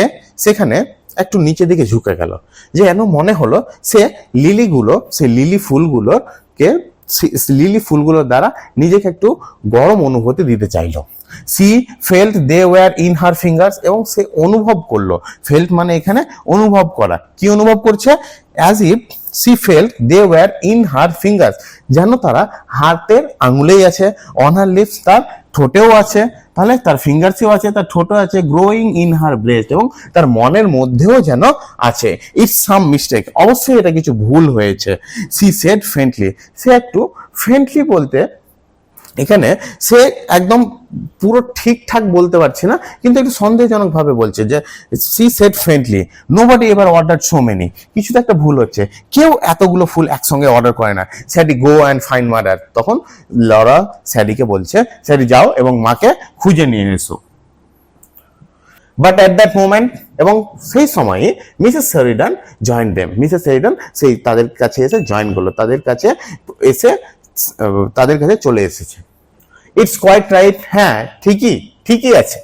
সেখানে একটু নিচে দিকে ঝুঁকে গেল, যে যেন মনে হলো সে লিলিগুলো, সে লিলি ফুলগুলোকে, লিলি ফুলগুলোর দ্বারা নিজেকে একটু গরম অনুভূতি দিতে চাইল। She felt they were in her fingers, এবং সে অনুভব করলো, ফেল্ট মানে এখানে অনুভব করা, কি অনুভব করছে? As if she felt they were in her fingers, যেন তারা হাতের আঙুলেই আছে, অন হার লিপস তার ঠোঁটেও আছে, তাহলে তার ফিঙ্গার্সেও আছে, তার ঠোঁটও আছে, গ্রোয়িং ইন হার ব্রেস্ট, এবং তার মনের মধ্যেও যেন আছে। ইটস সাম মিস্টেক, অবশ্যই এটা কিছু ভুল হয়েছে। সি সেড ফ্রেন্ডলি, সে একটু ফ্রেন্ডলি বলতে এখানে সে একদম পুরো ঠিকঠাক বলতে পারছে না, কিন্তু একটু সন্দেহজনক ভাবে বলছে যে she said friendly nobody ever order so many, কিছু তো একটা ভুল হচ্ছে, কেউ এতগুলো ফুল একসঙ্গে অর্ডার করে না। স্যাডি গো অ্যান্ড ফাইন্ড মাদার, তখন লরা স্যাডিকে বলছে স্যাডি যাও এবং মাকে খুঁজে নিয়ে এসো। বাট অ্যাট দ্যাট মোমেন্ট, এবং সেই সময়ে Mrs Sheridan join them, Mrs Sheridan সেই তাদের কাছে এসে জয়েন করলো, তাদের কাছে এসে তাদের কাছে চলে এসেছে। ইটস কোয়াইট রাইট, হ্যাঁ ঠিকই আছে।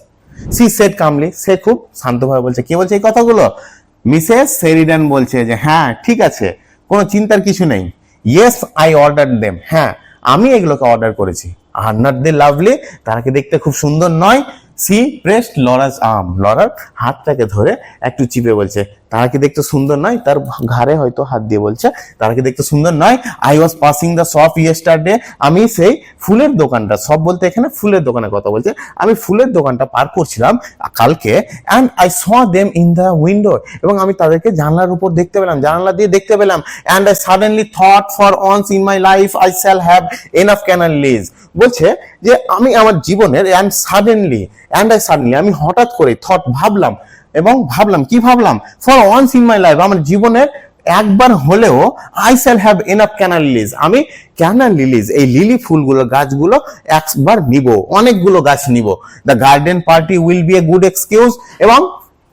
সি সেড কামলি, সে খুব শান্তভাবে বলছে, কি বলছে এই কথাগুলো? মিসেস শেরিডান বলছে যে হ্যাঁ ঠিক আছে, কোনো চিন্তার কিছু নেই। ইয়েস আই অর্ডার দেম, হ্যাঁ আমি এগুলোকে অর্ডার করেছি। আর নট দে লাভলি, তারা কি দেখতে খুব সুন্দর নয়? সি প্রেসড লরাস আর্ম, লরার হাতটাকে ধরে একটু চিপে বলছে তারা কি দেখতে সুন্দর নয়, তার ঘাড়ে হয়তো হাত দিয়ে বলছে তারা কি দেখতে সুন্দর নয়। I was passing the shop yesterday, আমি সেই ফুলের দোকানটা, শপ বলতে এখানে ফুলের দোকানের কথা বলছে, আমি ফুলের দোকানটা পার করছিলাম কালকে, and I saw them in the window, এবং আমি তাদেরকে জানলার উপর দেখতে পেলাম, জানলা দিয়ে দেখতে পেলাম। And I suddenly thought for once in my life I shall have enough canna lilies, বলছে যে আমি আমার জীবনের আমি হঠাৎ করে থট ভাবলাম, এবং ভাবলাম কি ভাবলাম? For once in my life, আমার জীবনের একবার হলেও I shall have enough canna lilies, আমি ক্যানাল লিলিজ এই লিলি ফুলগুলো গাছগুলো একবার নিব, অনেকগুলো গাছ নিব। The garden party will B a good excuse, এবং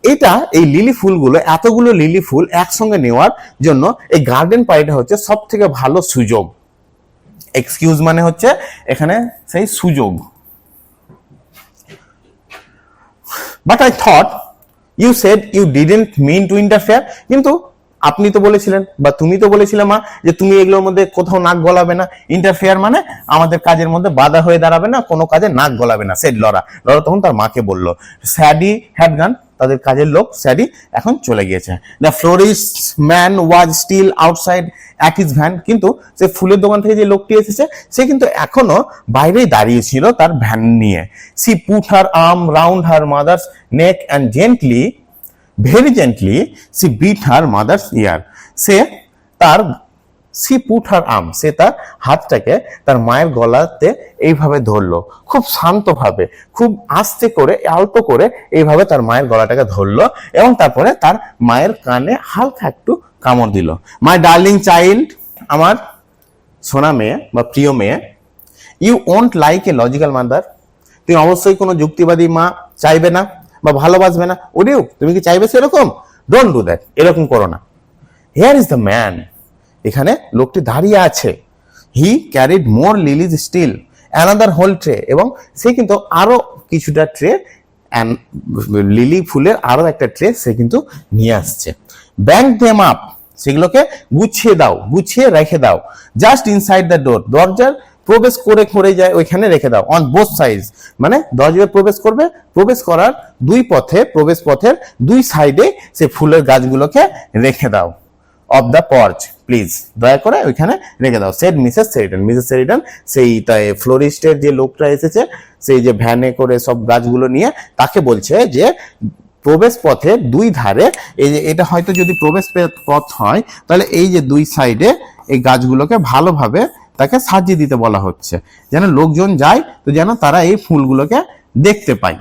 এটা এই লিলি ফুলগুলো, এতগুলো লিলি ফুল একসঙ্গে নেওয়ার জন্য এই গার্ডেন পার্টিটা হচ্ছে সব থেকে ভালো সুযোগ। এক্সকিউজ মানে হচ্ছে এখানে সেই সুযোগ। But I thought you said you didn't mean to interfere, কিন্তু আপনি তো বলেছিলেন বা তুমি তো বলেছিলে মা যে তুমি এগুলোর মধ্যে কোথাও নাক গলাবে না, ইন্টারফেয়ার মানে আমাদের কাজের মধ্যে বাধা হয়ে দাঁড়াবে না, কোনো কাজে নাক গলাবে না, সেড লরা। লরা তখন তার মাকে বলল। স্যাডি হ্যাড গান, তাদের কাজের লোক স্যাডি এখন চলে গিয়েছে। The florist man was still outside at his van, কিন্তু সে ফুলের দোকান থেকে যে লোকটি এসেছে সে কিন্তু এখনো বাইরেই দাঁড়িয়ে ছিল তার ভ্যান নিয়ে। She put her arm round her mother's neck and gently, very gently she bit her mother's ear, সে তার সে তার হাতটাকে তার মায়ের গলাতে এইভাবে ধরলো, খুব শান্তভাবে, খুব আস্তে করে, আলতো করে এইভাবে তার মায়ের গলাটাকে ধরলো, এবং তারপরে তার মায়ের কানে হালকা একটু কামড় দিল। মাই ডার্লিং চাইল্ড, আমার সোনা মেয়ে বা প্রিয় মেয়ে, you won't like a logical mother, তুমি অবশ্যই কোনো যুক্তিবাদী মা চাইবে না বা ভালোবাসবে না। ওডিউ, তুমি কি চাইবে সেরকম? ডোন্ট ডু দ্যাট, এরকম করো না। হিয়ার ইজ দ্য ম্যান, এখানে লোকটি দাঁড়িয়ে আছে। He carried more lilies still another whole tray, এবং সে কিন্তু আরো কিছুটা ট্রে লিলি ফুলের আরো একটা ট্রে সে কিন্তু নিয়ে আসছে। ব্যাংক দেম আপ, সেগুলোকে গুছিয়ে দাও, গুছিয়ে রেখে দাও। জাস্ট ইনসাইড দ্য ডোর, দরজার প্রবেশ করে যায় ওইখানে রেখে দাও। অন বোথ সাইড, মানে দরজায় প্রবেশ করবে, প্রবেশ করার দুই পথে, প্রবেশ পথের দুই সাইডে সে ফুলের গাছগুলোকে রেখে দাও। অফ দ্য পর্চ প্লিজ, দয়া করে ওইখানে রেখে দাও। সেড মিসেস সেরিডন, মিসেস সেরিডন সেই ফ্লোরিস্টের যে লোকটা এসেছে, সেই যে ভ্যানে করে সব গাছগুলো নিয়ে, তাকে বলছে যে প্রবেশ পথের দুই ধারে, এই যে এটা হয়তো যদি প্রবেশ পথ হয় তাহলে এই যে দুই সাইডে এই গাছগুলোকে ভালোভাবে তাকে সাজিয়ে দিতে বলা হচ্ছে, যেন লোকজন যায় তো যেন তারা এই ফুলগুলোকে দেখতে পায়।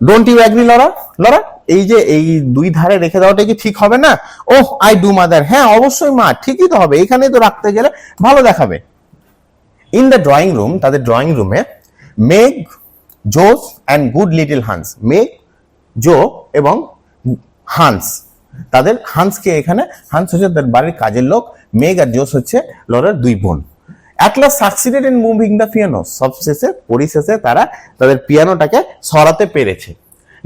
Don't you agree Laura? Laura, এই যে এই দুই ধারে রেখে দেওয়াটা কি ঠিক হবে না? ওহ আই ডু মাদার, হ্যাঁ অবশ্যই মা, ঠিকই তো হবে, এখানে তো রাখতে গেলে ভালো দেখাবে। ইন দ্য ড্রয়িং রুম, তাদের ড্রয়িং রুমে মেঘ, জোস অ্যান্ড গুড লিটল হান্স, মেঘ, জো এবং হান্স, তাদের হান্সকে এখানে, হান্স হচ্ছে তাদের বাড়ির কাজের লোক, মেঘ আর জোস হচ্ছে লরার দুই বোন। At last succeeded in moving the piano, সবশেষে পরিশেষে তারা তাদের পিয়ানোটাকে সরাতে পেরেছে।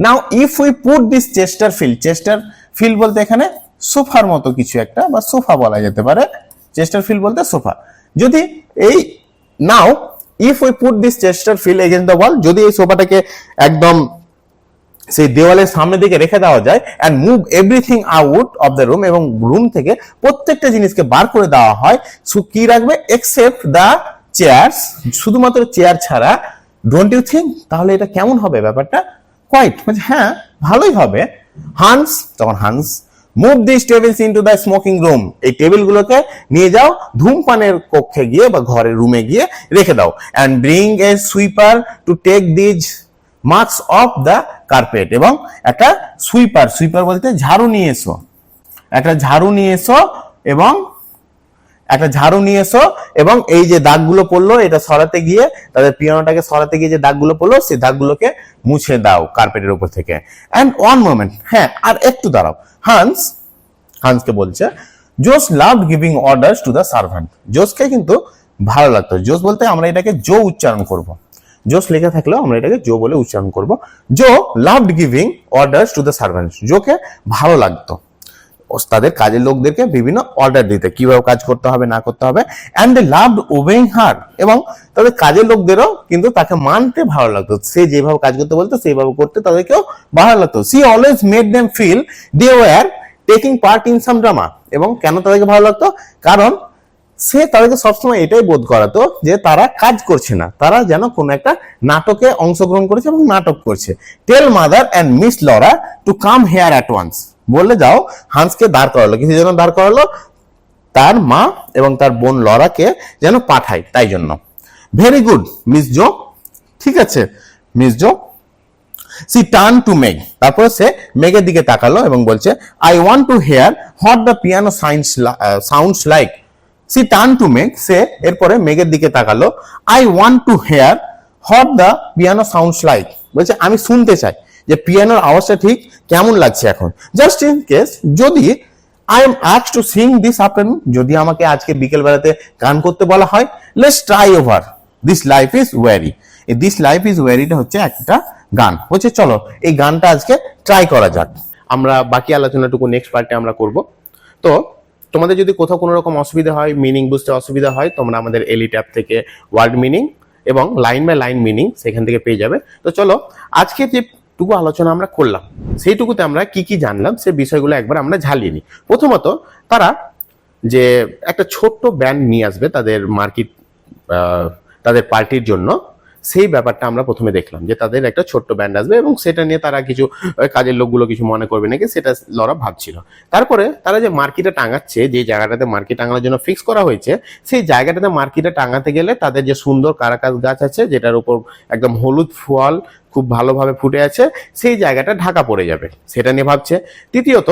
নাও if we put this Chesterfield, Chesterfield বলতে এখানে সোফার মতো কিছু একটা, বা সোফা বলা যেতে পারে, চেস্টারফিল্ড বলতে সোফা। যদি এই now if we put this chesterfield against the wall, যদি এই সোফাটাকে একদম সেই দেওয়ালের সামনের দিকে রেখে দেওয়া যায়, and move everything out of the room, এবং রুম থেকে প্রত্যেকটা জিনিসকে বার করে দেওয়া হয়, কি রাখবে? এক্সেপ্ট দ্য চেয়ার্স, শুধুমাত্র চেয়ার ছাড়া। ডোন্ট ইউ থিঙ্ক, তাহলে এটা কেমন হবে ব্যাপারটা? কোয়াইট, মানে হ্যাঁ ভালোই হবে। হান্স, তখন Hans, move this tables into the smoking room, এই টেবিলগুলোকে নিয়ে যাও ধূমপানের কক্ষে গিয়ে বা ঘরের রুমে গিয়ে রেখে দাও। And bring a sweeper to take these marks off the carpet, এবং একটা সুইপার, সুইপার বলতে ঝাড়ু নিয়ে এসো, একটা ঝাড়ু নিয়ে এসো, এবং একটা ঝাড়ু নিয়ে এসো, এবং এই যে দাগগুলো পড়লো এটা সরাতে গিয়ে, তাদের পিয়ানোটাকে সরাতে গিয়ে যে দাগগুলো পড়লো সেই দাগগুলোকে মুছে দাও কার্পেটের উপর থেকে। অ্যান্ড ওয়ান মোমেন্ট, হ্যাঁ আর একটু দাঁড়াও। হান্সকে বলছে, Jose loved giving orders to the servant, জোসকে কিন্তু ভালো লাগতো, জোস বলতে আমরা এটাকে জো উচ্চারণ করব, জোস লেখা থাকলেও আমরা এটাকে জো বলে উচ্চারণ করব। Jo loved giving orders to the servants, জোকে ভালো লাগতো তাদের কাজের লোকদেরকে বিভিন্ন অর্ডার দিতে, কিভাবে কাজ করতে হবে না করতে হবে। অ্যান্ড দে লাভড ওবেইং হার, এবং তাদের কাজের লোকদেরও কিন্তু তাকে মানতে ভালো লাগতো, সে যেভাবে কাজ করতে বলতো সেইভাবে করতে তাদেরকেও ভালো লাগতো। She always made them feel they were taking part in some drama, এবং কেন তাদেরকে ভালো লাগতো? কারণ সে তাদেরকে সবসময় এটাই বোধ করাতো যে তারা কাজ করছে না, তারা যেন কোনো একটা নাটকে অংশগ্রহণ করেছে এবং নাটক করছে। Tell mother and Miss Laura to come here at once, বললে যাও হান্সকে দাঁড় করালো, কিছু জন্য দাঁড় করালো, তার মা এবং তার বোন লরাকে যেন পাঠায়, তাই জন্য। ভেরি গুড মিস জো, ঠিক আছে Miss Jo. She turn to Meg, তারপরে সে মেগের দিকে তাকালো এবং বলছে, I want to hear what the piano sounds like. She turn to Meg, সে এরপরে মেগের দিকে তাকালো, I want to hear what the piano sounds like, বলছে আমি শুনতে চাই যে পিয়ানোর আওয়াজটা ঠিক কেমন লাগছে এখন। জাস্ট ইন কেস যদি I am asked to sing this afternoon, যদি আমাকে আজকে বিকেল বেলাতে গান করতে বলা হয়, let's try over this life is weary, এই দিস লাইফ ইজ ওয়ারিটা হচ্ছে একটা গান, হচ্ছে চলো এই গানটা আজকে ট্রাই করা যাক। আমরা বাকি আলোচনাটুকু নেক্সট পার্টে আমরা করব। তো তোমাদের যদি কোথাও কোনো রকম অসুবিধা হয়, মিনিং বুঝতে অসুবিধা হয়, তোমরা আমাদের এলিট অ্যাপ থেকে ওয়ার্ড মিনিং এবং লাইন বাই লাইন মিনিং সেখান থেকে পেয়ে যাবে। তো চলো আজকে যেটুকু আলোচনা আমরা করলাম সেইটুকুতে আমরা কি কি জানলাম সে বিষয়গুলো একবার আমরা ঝালিয়ে নিই। প্রথমত তারা যে একটা ছোট্ট ব্যান্ড নিয়ে আসবে তাদের মার্কেট, তাদের পার্টির জন্য, সেই ব্যাপারটা আমরা প্রথমে দেখলাম যে তাদের একটা ছোট্ট ব্যান্ড আসবে এবং সেটা নিয়ে তারা কিছু কাজের লোকগুলো কিছু মনে করবে নাকি সেটা লরা ভাবছিল। তারপরে তারা যে মার্কেটে টাঙাচ্ছে, যে জায়গাটাতে মার্কেট টাঙানোর জন্য ফিক্স করা হয়েছে, সেই জায়গাটাতে মার্কেটে টাঙাতে গেলে তাদের যে সুন্দর কারাকাস গাছ আছে যেটার উপর একদম হলুদ ফল খুব ভালোভাবে ফুটে আছে, সেই জায়গাটা ঢাকা পড়ে যাবে, সেটা নিয়ে ভাবছে। তৃতীয়ত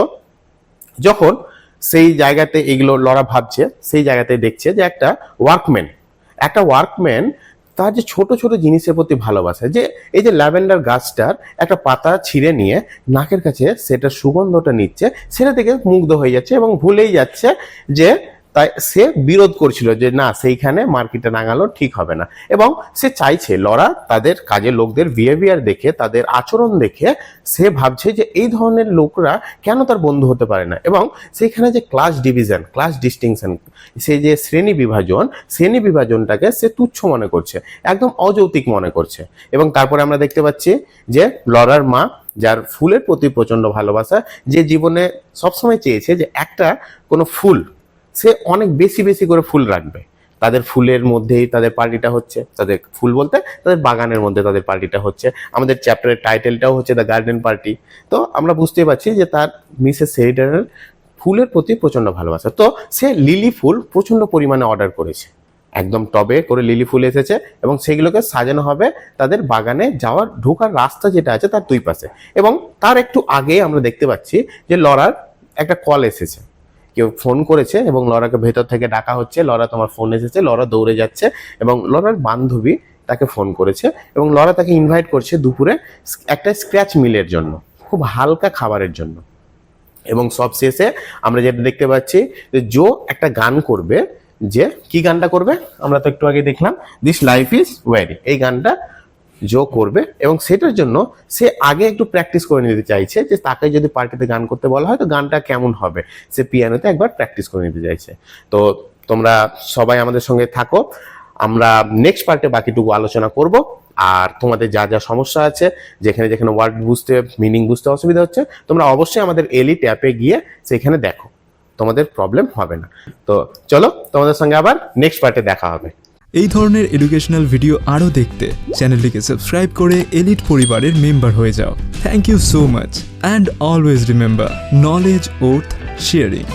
যখন সেই জায়গাতে এগুলো লরা ভাবছে, সেই জায়গাতে দেখছে যে একটা ওয়ার্কম্যান তার যে ছোট ছোট জিনিসের প্রতি ভালোবাসা, যে এই যে ল্যাভেন্ডার গাছটার একটা পাতা ছিঁড়ে নিয়ে নাকের কাছে সেটার সুগন্ধটা নিচ্ছে, সেটা থেকে মুগ্ধ হয়ে যাচ্ছে এবং ভুলেই যাচ্ছে যে তাই সে বিরোধ করছিল যে না সেইখানে মার্কেটে নাগালো ঠিক হবে না। এবং সে চাইছে লরা তাদের কাজের লোকদের বিহেভিয়ার দেখে, তাদের আচরণ দেখে সে ভাবছে যে এই ধরনের লোকরা কেন তার বন্ধু হতে পারে না। এবং সেইখানে যে ক্লাস ডিভিশন, ক্লাস ডিস্টিংশন, সে যে শ্রেণী বিভাজনটাকে সে তুচ্ছ মনে করছে, একদম অযৌক্তিক মনে করছে। এবং তারপরে আমরা দেখতে পাচ্ছি যে লরার মা, যার ফুলের প্রতি প্রচন্ড ভালোবাসা, যে জীবনে সবসময় চেয়েছে যে একটা কোনো ফুল সে অনেক বেশি বেশি করে ফুল রাখবে, তাদের ফুলের মধ্যেই তাদের পার্টিটা হচ্ছে, তাদের ফুল বলতে তাদের বাগানের মধ্যে তাদের পার্টিটা হচ্ছে। আমাদের চ্যাপ্টারের টাইটেলটাও হচ্ছে দ্য গার্ডেন পার্টি। তো আমরা বুঝতেই পারছি যে তার মিসেস শেরিডানের ফুলের প্রতি প্রচন্ড ভালোবাসা। তো সে লিলি ফুল প্রচন্ড পরিমাণে অর্ডার করেছে, একদম টবে করে লিলি ফুল এসেছে এবং সেগুলোকে সাজানো হবে তাদের বাগানে যাওয়ার ঢোকার রাস্তা যেটা আছে তার দুই পাশে। এবং তার একটু আগে আমরা দেখতে পাচ্ছি যে লরার একটা কল এসেছে, কেউ ফোন করেছে এবং লরাকে ভেতর থেকে ডাকা হচ্ছে, লরা তোমার ফোন এসেছে। লরা দৌড়ে যাচ্ছে এবং লরার বান্ধবী তাকে ফোন করেছে এবং লরা তাকে ইনভাইট করছে দুপুরে একটা স্ক্র্যাচ মিলের জন্য, খুব হালকা খাবারের জন্য। এবং সব শেষে আমরা যেটা দেখতে পাচ্ছি যে জো একটা গান করবে, যে কি গানটা করবে আমরা তো একটু আগে দেখলাম, দিস লাইফ ইজ ওয়েরি, এই গানটা জো করবে। এবং সেটার জন্য সে আগে একটু প্র্যাকটিস করে নিতে চাইছে, যে তাকে যদি পার্টিতে গান করতে বলা হয় তো গানটা কেমন হবে, সে পিয়ানোতে একবার প্র্যাকটিস করে নিতে চাইছে। তো তোমরা সবাই আমাদের সঙ্গে থাকো, আমরা নেক্সট পার্টে বাকিটুকু আলোচনা করব। আর তোমাদের যা যা সমস্যা আছে, যেখানে যেখানে ওয়ার্ড বুঝতে, মিনিং বুঝতে অসুবিধা হচ্ছে, তোমরা অবশ্যই আমাদের এলিট অ্যাপে গিয়ে সেখানে দেখো, তোমাদের প্রবলেম হবে না। তো চলো, তোমাদের সঙ্গে আবার নেক্সট পার্টে দেখা হবে। এই ধরনের এডুকেশনাল ভিডিও আরও দেখতে চ্যানেলটিকে সাবস্ক্রাইব করে এলিট পরিবারের মেম্বার হয়ে যাও। Thank you so much and always remember, knowledge worth sharing.